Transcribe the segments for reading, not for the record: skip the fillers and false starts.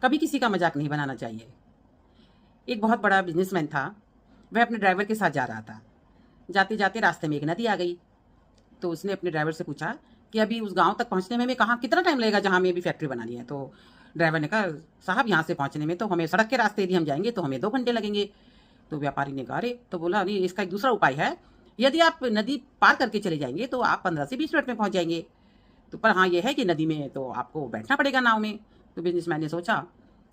कभी किसी का मजाक नहीं बनाना चाहिए। एक बहुत बड़ा बिजनेसमैन था। वह अपने ड्राइवर के साथ जा रहा था। जाते जाते रास्ते में एक नदी आ गई। तो उसने अपने ड्राइवर से पूछा कि अभी उस गांव तक पहुंचने में हमें कहाँ कितना टाइम लगेगा जहां हमें अभी फैक्ट्री बनानी है। तो ड्राइवर ने कहा, साहब यहाँ से पहुंचने में तो हमें सड़क के रास्ते यदि हम जाएंगे तो हमें 2 घंटे लगेंगे। तो व्यापारी ने कहा, अरे, तो बोला, नहीं, इसका एक दूसरा उपाय है। यदि आप नदी पार करके चले जाएंगे तो आप 15 से 20 मिनट में पहुंच जाएंगे। तो पर हाँ, ये है कि नदी में तो आपको बैठना पड़ेगा नाव में। तो बिजनेसमैन ने सोचा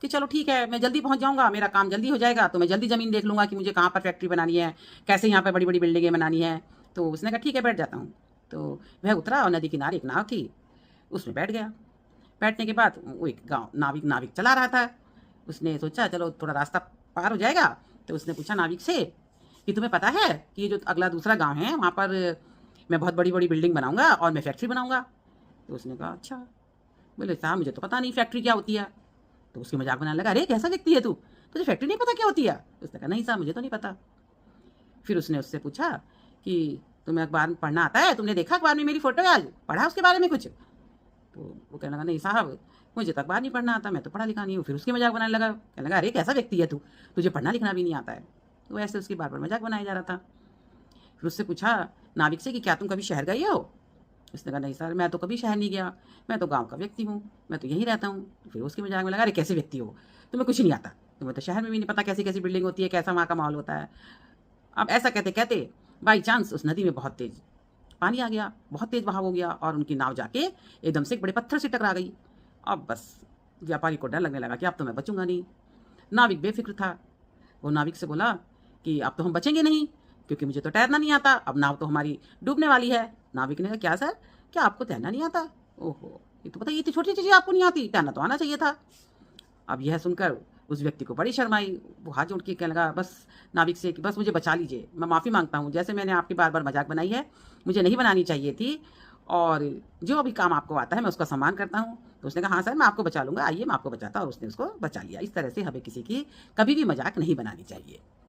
कि चलो ठीक है, मैं जल्दी पहुंच जाऊंगा, मेरा काम जल्दी हो जाएगा, तो मैं जल्दी ज़मीन देख लूंगा कि मुझे कहाँ पर फैक्ट्री बनानी है, कैसे यहाँ पर बड़ी बड़ी बिल्डिंगें बनानी है। तो उसने कहा, ठीक है, बैठ जाता हूँ। तो वह उतरा और नदी किनारे एक नाव थी, उसमें बैठ गया। बैठने के बाद वो एक गाँव नाविक नाविक चला रहा था। उसने सोचा चलो थोड़ा रास्ता पार हो जाएगा। तो उसने पूछा नाविक से कि तुम्हें पता है कि ये जो अगला दूसरा गाँव है वहाँ पर मैं बहुत बड़ी बड़ी बिल्डिंग बनाऊंगा और मैं फैक्ट्री बनाऊंगा। तो उसने कहा, अच्छा। बोले, साहब मुझे तो पता नहीं फैक्ट्री क्या होती है। तो उसकी मजाक बनाने लगा, अरे कैसा व्यक्ति है तू, तुझे फैक्ट्री नहीं पता क्या होती है। उसने कहा, नहीं साहब, मुझे तो नहीं पता। फिर उसने उससे पूछा कि तुम्हें अखबार में पढ़ना आता है, तुमने देखा अखबार में मेरी फोटो है आज, पढ़ा उसके बारे में कुछ। तो वो कहने लगा, नहीं साहब, मुझे तो अखबार नहीं पढ़ना आता, मैं तो पढ़ा लिखा नहीं हूँ। फिर उसकी मजाक बनाने लगा, कहने लगा, अरे कैसा व्यक्ति है तू, तुझे पढ़ना लिखना भी नहीं आता है। तो ऐसे उसकी बार बार मजाक बनाया जा रहा था। फिर उससे पूछा नाविक से कि क्या तुम कभी शहर गए हो। उसने कहा, नहीं सर, मैं तो कभी शहर नहीं गया, मैं तो गाँव का व्यक्ति हूँ, मैं तो यहीं रहता हूँ। फिर उसकी मजाक में लगा, अरे कैसे व्यक्ति हो, तुम्हें कुछ नहीं आता, तुम्हें तो शहर में भी नहीं पता कैसी कैसी बिल्डिंग होती है, कैसा वहाँ का माहौल होता है। अब ऐसा कहते कहते बाई चांस उस नदी में बहुत तेज पानी आ गया, बहुत तेज बहाव हो गया और उनकी नाव जाके एकदम से एक बड़े पत्थर से टकरा गई। अब बस व्यापारी को डर लगने लगा कि अब तो मैं बचूंगा नहीं। नाविक बेफिक्र था। वो नाविक से बोला कि अब तो हम बचेंगे नहीं, क्योंकि मुझे तो तैरना नहीं आता, अब नाव तो हमारी डूबने वाली है। नाविक ने कहा, क्या सर, क्या आपको तैरना नहीं आता? ओहो, ये तो पता, ये इतनी छोटी चीज़ें आपको नहीं आती, तैरना तो आना चाहिए था। अब यह सुनकर उस व्यक्ति को बड़ी शर्म आई। वो हाथ जोड़ के कहने लगा बस नाविक से कि बस मुझे बचा लीजिए, मैं माफ़ी मांगता हूँ, जैसे मैंने आपकी बार बार मजाक बनाई है, मुझे नहीं बनानी चाहिए थी, और जो अभी काम आपको आता है मैं उसका सम्मान करता हूँ। तो उसने कहा, हाँ सर, मैं आपको बचा लूँगा, आइए मैं आपको बचाता, और उसने उसको बचा लिया। इस तरह से हमें किसी की कभी भी मजाक नहीं बनानी चाहिए।